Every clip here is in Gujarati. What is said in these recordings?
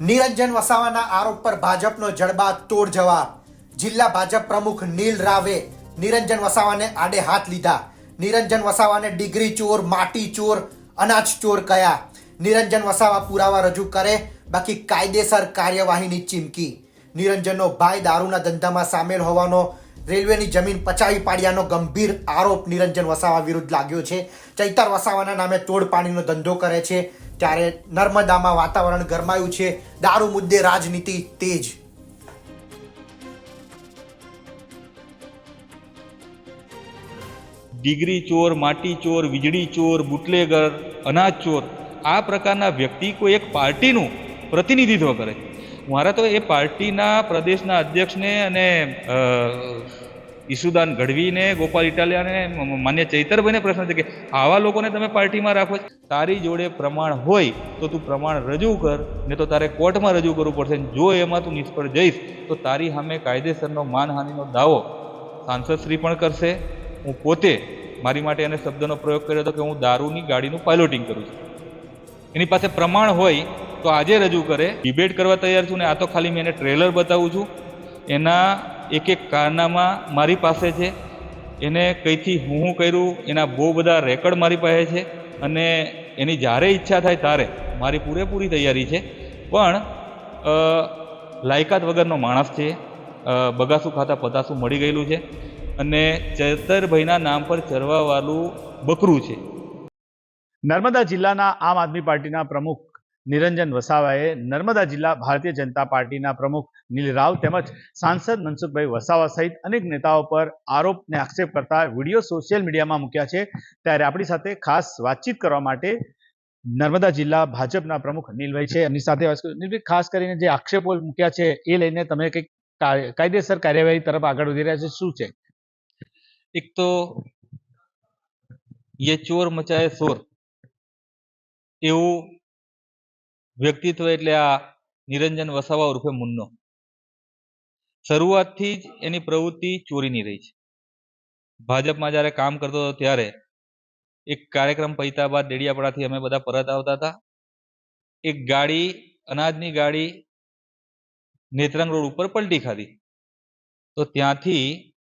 નિરંજન વસાવાના આરોપ પર ભાજપનો જડબાતોડ જવાબ. જિલ્લા ભાજપ પ્રમુખ નીલ રાવે નિરંજન વસાવાને આડે હાથ લીધા. નિરંજન વસાવાને ડિગ્રી ચોર, માટી ચોર, અનાજ ચોર કહ્યા. નિરંજન વસાવા પુરાવા રજૂ કરે, બાકી કાયદેસર કાર્યવાહીની ચીમકી. નિરંજનનો ભાઈ દારૂના ધંધામાં સામેલ હોવાનો રેલવેની જમીન પચાવી પાડ્યાનો ગંભીર આરોપ નિરંજન વસાવા વિરુદ્ધ લાગ્યો છે. ચૈતર વસાવાના નામે તોડપાણીનો ધંધો કરે છે, ત્યારે નર્મદામાં વાતાવરણ ગરમાયું છે. દારૂ મુદ્દે રાજનીતિ તેજ. ડિગ્રી ચોર, માટી ચોર, વીજળી ચોર, બુટલેગર, અનાજ ચોર, આ પ્રકારના વ્યક્તિ કોઈ એક પાર્ટીનું પ્રતિનિધિત્વ કરે છે. મારા તો એ પાર્ટીના પ્રદેશના અધ્યક્ષને અને ઈશુદાન ગઢવીને, ગોપાલ ઇટાલિયાને, માન્ય ચૈતરભાઈને પ્રશ્ન છે કે આવા લોકોને તમે પાર્ટીમાં રાખો છો? તારી જોડે પ્રમાણ હોય તો તું પ્રમાણ રજૂ કર, ને તો તારે કોર્ટમાં રજૂ કરવું પડશે. જો એમાં તું નિષ્ફળ જઈશ તો તારી સામે કાયદેસરનો માનહાનિનો દાવો સાંસદશ્રી પણ કરશે. હું પોતે મારી માટે એને શબ્દનો પ્રયોગ કર્યો હતો કે હું દારૂની ગાડીનું પાયલોટિંગ કરું છું. એની પાસે પ્રમાણ હોય તો આજે રજૂ કરે. ડિબેટ કરવા તૈયાર છું, ને આ તો ખાલી મેં એને ટ્રેલર બતાવું છું. એના એક એક કારનામા મારી પાસે છે. એને કઈથી હું કર્યું એના બહુ બધા રેકોર્ડ મારી પાસે છે, અને એની જ્યારે ઈચ્છા થાય ત્યારે મારી પૂરેપૂરી તૈયારી છે. પણ લાયકાત વગરનો માણસ છે. બગાસું ખાતા પતાસું મળી ગયેલું છે, અને ચૈતરભાઈના નામ પર ચરવાવાળું બકરું છે. નર્મદા જિલ્લાના આમ આદમી પાર્ટીના પ્રમુખ નિરંજન વસાવાએ નર્મદા જિલ્લા ભારતીય જનતા પાર્ટીના પ્રમુખ નીલ રાવ તેમજ સાંસદ મનસુખભાઈ વસાવા સહિત અનેક નેતાઓ પર આરોપને આક્ષેપ કરતા વિડીયો સોશિયલ મીડિયામાં મૂક્યા છે. ત્યારે આપણી સાથે ખાસ વાતચીત કરવા માટે નર્મદા જિલ્લા ભાજપના પ્રમુખ નીલભાઈ છે. એમની સાથે નીલભાઈ, ખાસ કરીને જે આક્ષેપો મૂક્યા છે એ લઈને તમે કંઈક કાયદેસર કાર્યવાહી તરફ આગળ વધી રહ્યા છે, શું છે? એક તો યે ચોર મચાએ શોર એવું વ્યક્તિત્વ એટલે આ નિરંજન વસાવા ઉર્ફે મુન્નો. શરૂઆતથી જ એની પ્રવૃત્તિ ચોરીની રહી છે. ભાજપમાં જ્યારે કામ કરતો હતો ત્યારે એક કાર્યક્રમ પૈતા બાદ ડેડિયાપાડાથી અમે બધા પરત આવતા હતા. એક ગાડી, અનાજની ગાડી નેત્રંગ રોડ ઉપર પલટી ખાધી, તો ત્યાંથી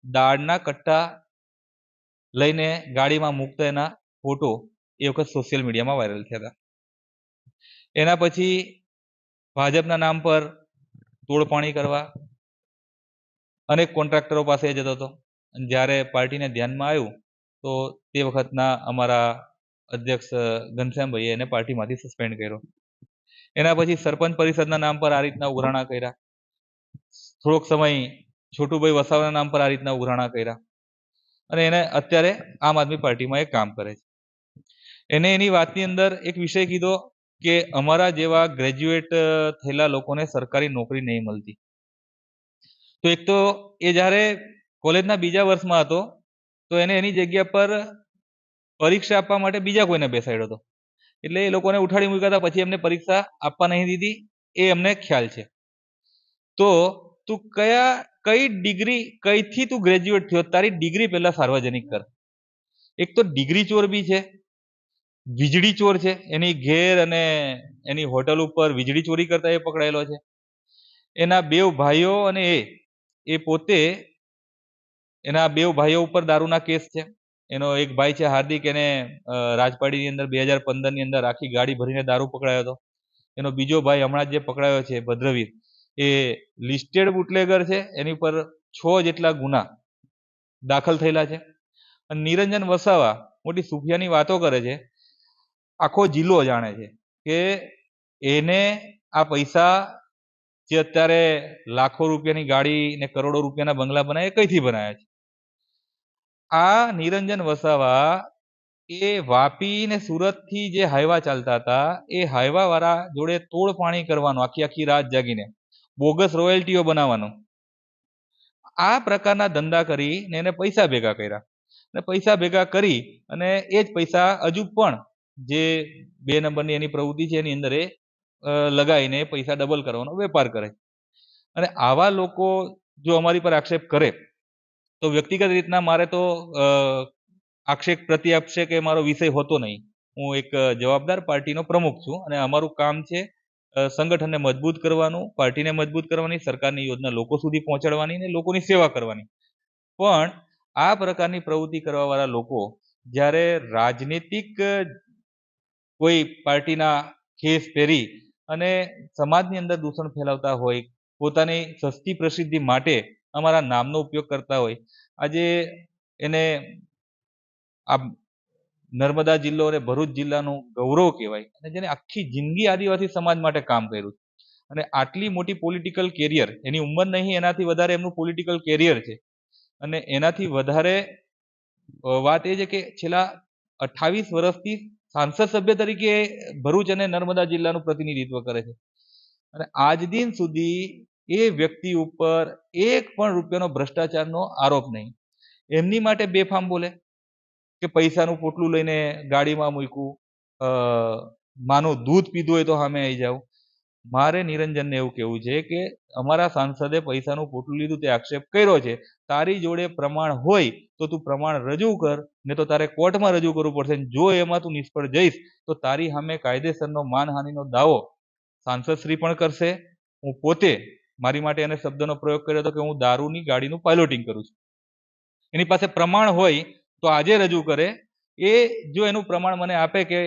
દાળના કટ્ટા લઈને ગાડીમાં મૂકતા એના ફોટો એ વખત સોશિયલ મીડિયામાં વાયરલ થયા હતા. એના પછી ભાજપના નામ પર તોડપાણી કરવા અનેક કોન્ટ્રાક્ટરો પાસે જતો હતો. અને જ્યારે પાર્ટીને ધ્યાનમાં આવ્યું તો તે વખતના અમારા અધ્યક્ષ ઘનશ્યામભાઈએ એને પાર્ટીમાંથી સસ્પેન્ડ કર્યો. એના પછી સરપંચ પરિષદના નામ પર આ રીતના ઉઘરાણા કર્યા. થોડોક સમય છોટુભાઈ વસાવાના નામ પર આ રીતના ઉઘરાણા કર્યા, અને એને અત્યારે આમ આદમી પાર્ટીમાં એ કામ કરે છે. એને એની વાતની અંદર એક વિષય કીધો કે અમારા જેવા ગ્રેજ્યુએટ થયેલા લોકોને સરકારી નોકરી નહીં મળતી. તો એક તો એ જ્યારે કોલેજના બીજા વર્ષમાં હતો તો એને એની જગ્યા પર પરીક્ષા આપવા માટે બીજા કોઈને બેસાડ્યો હતો. એટલે એ લોકોને ઉઠાડી મૂક્યા હતા. પછી એમને પરીક્ષા આપવા નહીં દીધી, એ અમને ખ્યાલ છે. તો તું કઈ ડિગ્રી, કઈથી તું ગ્રેજ્યુએટ થયો? તારી ડિગ્રી પહેલા સાર્વજનિક કર. એક તો ડિગ્રી ચોર બી છે, વીજળી ચોર છે. એની ઘેર અને એની હોટલ ઉપર વીજળી ચોરી કરતા એ પકડાયેલો છે. એના બેવ ભાઈઓ અને એ પોતે, એના બેવ ભાઈઓ ઉપર દારૂના કેસ છે. એનો એક ભાઈ છે હાર્દિક, એને રાજપાડીની અંદર 2015 ની અંદર આખી ગાડી ભરીને દારૂ પકડાયો હતો. એનો બીજો ભાઈ હમણાં જે પકડાયો છે ભદ્રવીર, એ લિસ્ટેડ બુટલેગર છે. એની પર 6 જેટલા ગુના દાખલ થયેલા છે. અને નિરંજન વસાવા મોટી સુફિયાની વાતો કરે છે. આખો જિલ્લો જાણે છે કે એને આ પૈસા જે અત્યારે લાખો રૂપિયાની ગાડી ને કરોડો રૂપિયાના બંગલા બનાવે એ કઈથી બનાવ્યા છે? આ નિરંજન વસાવા એ વાપી ને સુરત થી જે હાઈવા ચાલતા હતા, એ હાઈવા વાળા જોડે તોડપાણી કરવાનો, આખી રાત જાગીને બોગસ રોયલ્ટીઓ બનાવવાનો, આ પ્રકારના ધંધા કરી ને એને પૈસા ભેગા કર્યા. અને પૈસા ભેગા કરી અને એ જ પૈસા હજુ પણ જે 2 નંબરની એની પ્રવૃત્તિ છે એની અંદર એ લગાવીને પૈસા ડબલ કરવાનો વેપાર કરે. અને આવા લોકો જો અમારી પર આક્ષેપ કરે તો વ્યક્તિગત રીતના મારે તો આક્ષેપ પ્રત્યાક્ષેપ કે મારો વિષય હોતો નહીં. હું એક જવાબદાર પાર્ટીનો પ્રમુખ છું, અને અમારું કામ છે સંગઠનને મજબૂત કરવાનું, પાર્ટીને મજબૂત કરવાની, સરકારની યોજના લોકો સુધી પહોંચાડવાની ને લોકોની સેવા કરવાની. પણ આ પ્રકારની પ્રવૃત્તિ કરવાવાળા લોકો જ્યારે રાજનીતિક કોઈ પાર્ટીના ખેસ પહેરી અને સમાજની અંદર દૂષણ ફેલાવતા હોય, પોતાની સસ્તી પ્રસિદ્ધિ માટે અમારા નામનો ઉપયોગ કરતા હોય, આજે એને આ નર્મદા જિલ્લો અને ભરૂચ જિલ્લાનું ગૌરવ કહેવાય અને જેને આખી જિંદગી આદિવાસી સમાજ માટે કામ કર્યું અને આટલી મોટી પોલિટિકલ કેરિયર, એની ઉંમર નહીં એનાથી વધારે એમનું પોલિટિકલ કેરિયર છે અને એનાથી વધારે વાત એ છે કે છેલ્લા 28 વર્ષથી સાંસદ સભ્ય તરીકે ભરૂચ અને નર્મદા જિલ્લાનું પ્રતિનિધિત્વ કરે છે અને આજ દિન સુધી એ વ્યક્તિ ઉપર એક પણ રૂપિયાનો ભ્રષ્ટાચારનો આરોપ નહીં. એમની માટે બેફામ બોલે કે પૈસાનું પોટલું લઈને ગાડીમાં મૂક્યું, માનું દૂધ પીધું હોય તો સામે આવી જાવ. મારે નિરંજનને એવું કહેવું છે કે અમારા સાંસદે પૈસાનું પોટલું લીધું તે આક્ષેપ કર્યો છે. તારી જોડે પ્રમાણ હોય તો તું પ્રમાણ રજૂ કર, ને તો તારે કોર્ટમાં રજૂ કરવું પડશે. જો એમાં તું નિષ્ફળ જઈશ તો તારી સામે કાયદેસરનો માનહાનિનો દાવો સાંસદશ્રી પણ કરશે. હું પોતે મારી માટે એને શબ્દનો પ્રયોગ કર્યો હતો કે હું દારૂની ગાડીનું પાયલોટિંગ કરું છું. એની પાસે પ્રમાણ હોય તો આજે રજૂ કરે. એ જો એનું પ્રમાણ મને આપે કે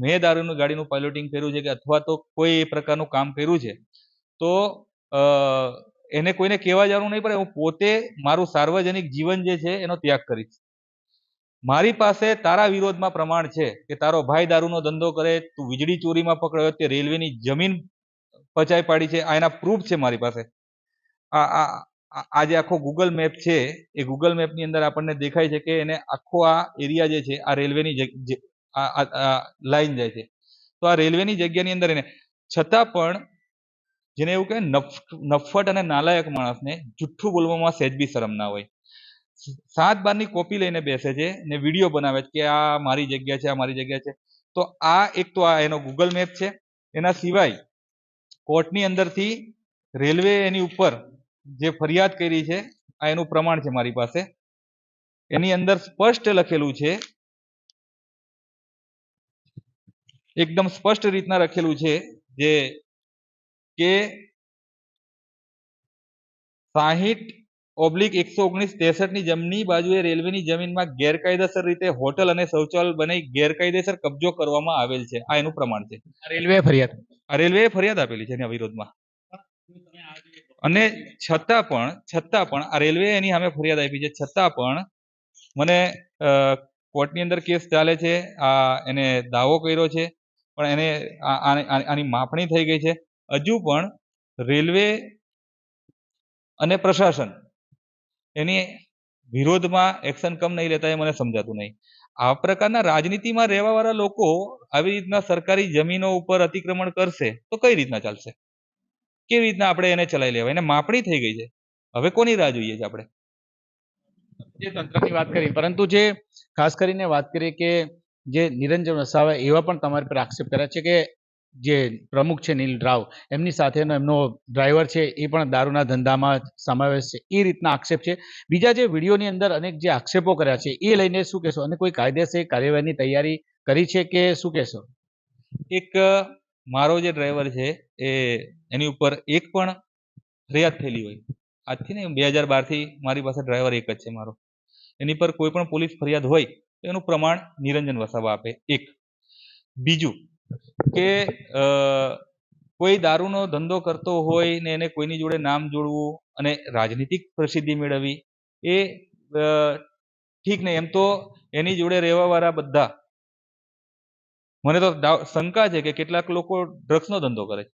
મેં દારૂની ગાડીનું પાયલોટિંગ કર્યું છે કે અથવા તો કોઈ એ પ્રકારનું કામ કર્યું છે તો એને કોઈને કહેવા જવાનું નહીં પડે. હું પોતે મારું સાર્વજનિક જીવન જે છે એનો ત્યાગ કરીશ. મારી પાસે તારા વિરોધમાં પ્રમાણ છે કે તારો ભાઈ દારૂનો ધંધો કરે, તું વીજળી ચોરીમાં પકડાયો, તે રેલવેની જમીન પચાઈ પાડી છે, આ એના પ્રૂફ છે મારી પાસે. આ જે આખો ગૂગલ મેપ છે એ ગૂગલ મેપની અંદર આપણને દેખાય છે કે એને આખો આ એરિયા જે છે આ રેલવેની લાઈન જાય છે, તો આ રેલવેની જગ્યાની અંદર એને છતાં પણ જેને એવું કહે નફ્ફટ અને નાલાયક માણસને જુઠ્ઠું બોલવામાં સહેજ બી શરમ ના હોય. 7 બારની કોપી લઈને બેસે છે ને વિડીયો બનાવે છે કે આ મારી જગ્યા છે, આ મારી જગ્યા છે. તો આ એક તો આ એનો ગૂગલ મેપ છે. એના સિવાય કોર્ટની અંદરથી રેલવે એની ઉપર જે ફરિયાદ કરી છે આ એનું પ્રમાણ છે મારી પાસે. એની અંદર સ્પષ્ટ લખેલું છે, એકદમ સ્પષ્ટ રીતના લખેલું છે જે કે 60/119/63 ની જમણી બાજુએ રેલવેની જમીનમાં ગેરકાયદેસર રીતે હોટલ અને શૌચાલય બનાવી ગેરકાયદેસર કબજો કરવામાં આવેલ છે. આ એનું પ્રમાણ છે. રેલવે ફરિયાદ આપેલી છે એના વિરોધમાં. અને છતાં પણ આ રેલવે એની સામે ફરિયાદ આપી છે, છતાં પણ મને કોર્ટની અંદર કેસ ચાલે છે. આ એને દાવો કર્યો છે પણ એને આની માપણી થઈ ગઈ છે. હજુ પણ રેલવે અને પ્રશાસન એની વિરોધમાં એક્શન કમ નહીં લેતા એ મને સમજાતું નહીં. આ પ્રકારના રાજનીતિમાં રહેવાવાળા લોકો આવી રીતના સરકારી જમીનો ઉપર અતિક્રમણ કરશે તો કઈ રીતના ચાલશે? કેવી રીતના આપણે એને ચલાવી લેવા? એને માપણી થઈ ગઈ છે. હવે કોની રાહ જોઈએ છે આપણે? જે તંત્રની વાત કરી, પરંતુ જે ખાસ કરીને વાત કરીએ કે જે નિરંજન વસાવા એવા પણ તમારી પર આક્ષેપ કર્યા છે કે જે પ્રમુખ છે નીલ રાવ, એમની સાથેનો એમનો ડ્રાઈવર છે એ પણ દારૂના ધંધામાં સમાવેશ છે, એ રીતના આક્ષેપ છે. બીજા જે વિડીયોની અંદર અનેક જે આક્ષેપો કર્યા છે એ લઈને શું કહેશો અને કોઈ કાયદેસર કાર્યવાહીની તૈયારી કરી છે કે શું કહેશો? એક મારો જે ડ્રાઈવર છે એની ઉપર એક પણ ફરિયાદ થયેલી હોય આજથી ને 2012 થી મારી પાસે ડ્રાઈવર એક જ છે મારો. એની પર કોઈ પણ પોલીસ ફરિયાદ હોય તો એનું પ્રમાણ નિરંજન વસાવા આપે. એક. બીજું કે કોઈ દારૂનો ધંધો કરતો હોય ને એને કોઈની જોડે નામ જોડવું અને રાજનીતિક પ્રસિદ્ધિ મેળવવી એ ઠીક નહીં. એમ તો એની જોડે રહેવાવાળા બધા, મને તો શંકા છે કે કેટલાક લોકો ડ્રગ્સનો ધંધો કરે છે.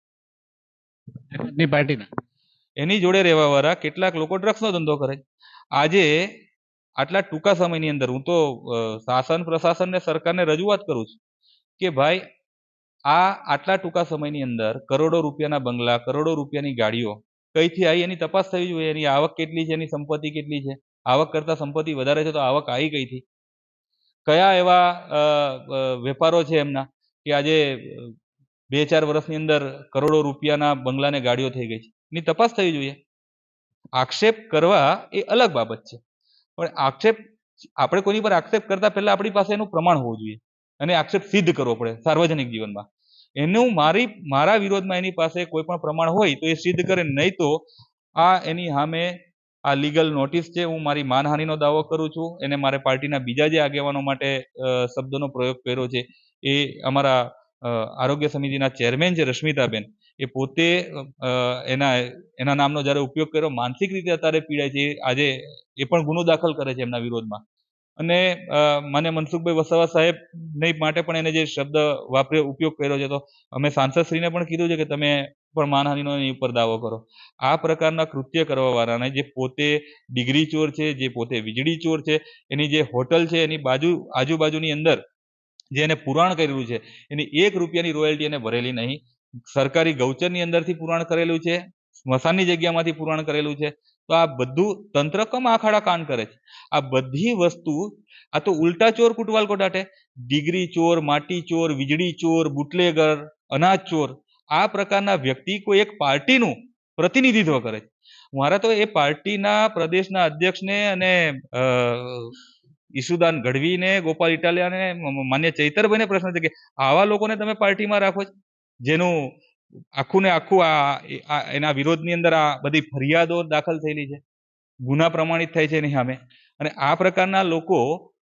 એની જોડે રહેવાવાળા કેટલાક લોકો ડ્રગ્સનો ધંધો કરે છે. આજે આટલા ટૂંકા સમયની અંદર હું તો શાસન પ્રશાસન ને સરકારને રજૂઆત કરું છું કે ભાઈ આટલા ટૂંકા સમયની અંદર કરોડો રૂપિયાના બંગલા, કરોડો રૂપિયાની ગાડીઓ કઈથી આવી એની તપાસ થવી જોઈએ. એની આવક કેટલી છે, એની સંપત્તિ કેટલી છે? આવક કરતા સંપત્તિ વધારે છે તો આવક આવી કઈથી? કયા એવા વેપારો છે એમના કે આજે 2-4 વર્ષની અંદર કરોડો રૂપિયાના બંગલા ને ગાડીઓ થઈ ગઈ છે? એની તપાસ થવી જોઈએ. આક્ષેપ કરવા એ અલગ બાબત છે, પણ આપણે કોઈની પર આક્ષેપ કરતા પહેલા આપણી પાસે એનું પ્રમાણ હોવું જોઈએ અને આક્ષેપ સિદ્ધ કરવો પડે સાર્વજનિક જીવનમાં. એનું મારા વિરોધમાં એની પાસે કોઈ પણ પ્રમાણ હોય તો એ સિદ્ધ કરે, નહીં તો આ એની સામે આ લીગલ નોટિસ છે. હું મારી માનહાનિનો દાવો કરું છું. એને મારે પાર્ટીના બીજા જે આગેવાનો માટે શબ્દનો પ્રયોગ કર્યો છે, એ અમારા આરોગ્ય સમિતિના ચેરમેન છે રશ્મિતાબેન, એ પોતે એના નામનો જ્યારે ઉપયોગ કર્યો, માનસિક રીતે અત્યારે પીડાય છે. આજે એ પણ ગુનો દાખલ કરે છે એમના વિરોધમાં. અને માન્ય મનસુખભાઈ વસાવા સાહેબ નહીં માટે પણ એને જે શબ્દ ઉપયોગ કર્યો છે, તો અમે સાંસદશ્રીને પણ કીધું છે કે તમે પણ માનહાનિનો એની ઉપર દાવો કરો. આ પ્રકારના કૃત્ય કરવા વાળાને, જે પોતે ડિગ્રી ચોર છે, જે પોતે વીજળી ચોર છે, એની જે હોટલ છે એની આજુબાજુની અંદર જે એને પુરાણ કરેલું છે, એની 1 રૂપિયાની રોયલ્ટી એને ભરેલી નહીં. સરકારી ગૌચરની અંદરથી પુરાણ કરેલું છે, સ્મશાનની જગ્યામાંથી પુરાણ કરેલું છે. તો આ બધું તંત્ર કમ આખાડા કાન કરે છે? આ બધી વસ્તુ, આ તો ઉલટા ચોર કુટવાલ કોટાટે. ડિગ્રી ચોર, માટી ચોર, વીજળી ચોર, બુટલેગર, અનાજ ચોર, આ પ્રકારના વ્યક્તિ કોઈ એક પાર્ટીનું પ્રતિનિધિત્વ કરે છે. મારા તો એ પાર્ટીના પ્રદેશના અધ્યક્ષને અને ઈશુદાન ગઢવીને, ગોપાલ ઇટાલિયાને, માન્ય ચૈતરભાઈને પ્રશ્ન છે કે આવા લોકોને તમે પાર્ટીમાં રાખો છો, જેનું આખું ને આખું એના વિરોધની અંદર આ બધી ફરિયાદો દાખલ થયેલી છે, ગુના પ્રમાણિત થાય છે એની સામે. અને આ પ્રકારના લોકો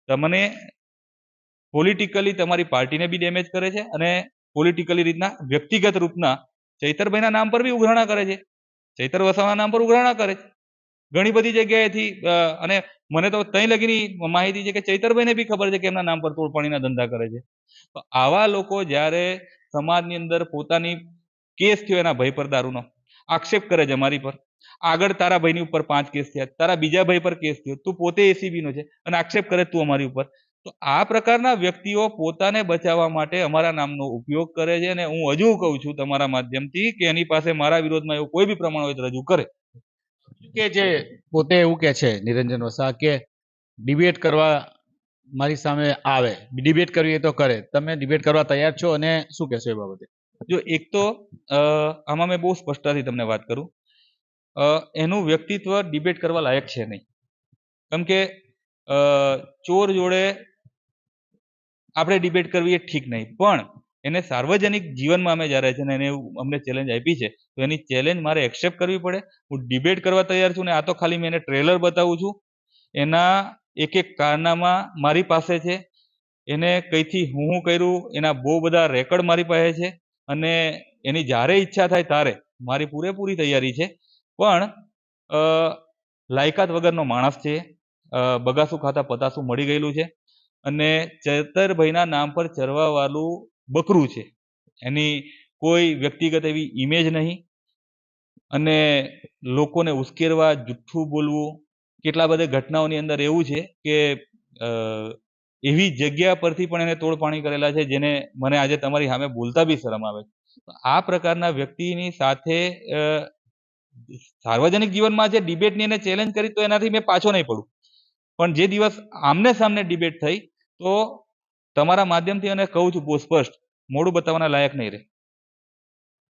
તમને પોલિટિકલી તમારી પાર્ટીને બી ડેમેજ કરે છે અને પોલિટિકલી રીતના વ્યક્તિગત રૂપના ચૈતરભાઈના નામ પર બી ઉઘરાણા કરે છે, ચૈતર વસાવાના નામ પર ઉઘરાણા કરે છે ઘણી બધી જગ્યાએથી. અને મને તો તઈ લગીની માહિતી છે કે ચૈતરભાઈને બી ખબર છે કે એમના નામ પર તોડપાણીના ધંધા કરે છે. તો આવા લોકો જ્યારે સમાજની અંદર પોતાની કેસ થયો એના ભાઈ પર દારૂનો આક્ષેપ કરે છે અમારી પર, આગળ તારા ભાઈની ઉપર 5 કેસ થયા, તારા બીજા ભાઈ પર કેસ થયો, તું પોતે એસીબી નો છે અને આક્ષેપ કરે તું અમારી ઉપર. તો આ પ્રકારના વ્યક્તિઓ પોતાને બચાવવા માટે અમારા નામનો ઉપયોગ કરે છે. અને હું હજુ કહું છું તમારા માધ્યમથી કે એની પાસે મારા વિરોધમાં એવું કોઈ બી પ્રમાણ હોય તો રજૂ કરે. કે જે પોતે એવું કે છે નિરંજન વસાવા કે ડિબેટ કરવા મારી સામે આવે, ડિબેટ કરવી એ તો કરે, તમે ડિબેટ કરવા તૈયાર છો? અને શું કહેશો એ બાબતે? જો એક તો આમાં મેં બહુ સ્પષ્ટતાથી તમને વાત કરું, એનું વ્યક્તિત્વ ડિબેટ કરવા લાયક છે નહીં. કેમ કે ચોર જોડે આપણે ડિબેટ કરવી એ ઠીક નહીં, પણ એને સાર્વજનિક જીવનમાં અમે જ્યારે છે ને એને અમને ચેલેન્જ આપી છે, તો એની ચેલેન્જ મારે એક્સેપ્ટ કરવી પડે. હું ડિબેટ કરવા તૈયાર છું. ને આ તો ખાલી મેં એને ટ્રેલર બતાવું છું, એના એક કારનામા મારી પાસે છે, એને કઈથી હું કર્યું એના બહુ બધા રેકોર્ડ મારી પાસે છે. અને એની જ્યારે ઈચ્છા થાય ત્યારે મારી પૂરેપૂરી તૈયારી છે. પણ લાયકાત વગરનો માણસ છે, બગાસું ખાતા પતાસું મળી ગયેલું છે, અને ચૈતરભાઈના નામ પર ચરવા વાળું બકરું છે. એની કોઈ વ્યક્તિગત એવી ઇમેજ નહીં, અને લોકોને ઉશ્કેરવા, જુઠ્ઠું બોલવું, કેટલા બધા ઘટનાઓની અંદર એવું છે કે એવી જગ્યા પરથી પણ એને તોડપાણી કરેલા છે જેને મને આજે તમારી સામે બોલતા બી શરમ આવે. આ પ્રકારના વ્યક્તિની સાથે સાર્વજનિક જીવનમાં જે ડિબેટની એને ચેલેન્જ કરી તો એનાથી મેં પાછો નહીં પડું, પણ જે દિવસ આમને સામને ડિબેટ થઈ તો તમારા માધ્યમથી અને કહું છું બહુ સ્પષ્ટ, મોડું બતાવવાના લાયક નહીં રહે.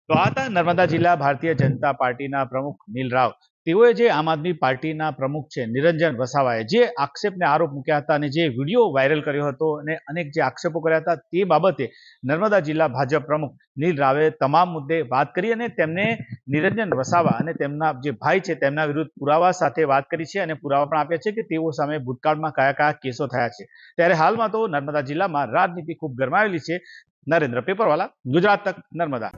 તો આ હતા નર્મદા જિલ્લા ભારતીય જનતા પાર્ટીના પ્રમુખ નીલ રાવ. તેઓએ જે આમ આદમી પાર્ટીના પ્રમુખ છે નિરંજન વસાવાએ જે આક્ષેપને આરોપ મૂક્યા હતા અને જે વિડીયો વાયરલ કર્યો હતો અને અનેક જે આક્ષેપો કર્યા હતા, તે બાબતે નર્મદા જિલ્લા ભાજપ પ્રમુખ નીલ રાવે તમામ મુદ્દે વાત કરી અને તેમને નિરંજન વસાવા અને તેમના જે ભાઈ છે તેમના વિરુદ્ધ પુરાવા સાથે વાત કરી છે અને પુરાવા પણ આપ્યા છે કે તેઓ સામે ભૂતકાળમાં કયા કયા કેસો થયા છે. ત્યારે હાલમાં તો નર્મદા જિલ્લામાં રાજનીતિ ખૂબ ગરમાયેલી છે. નરેન્દ્ર પેપરવાલા, ગુજરાત તક, નર્મદા.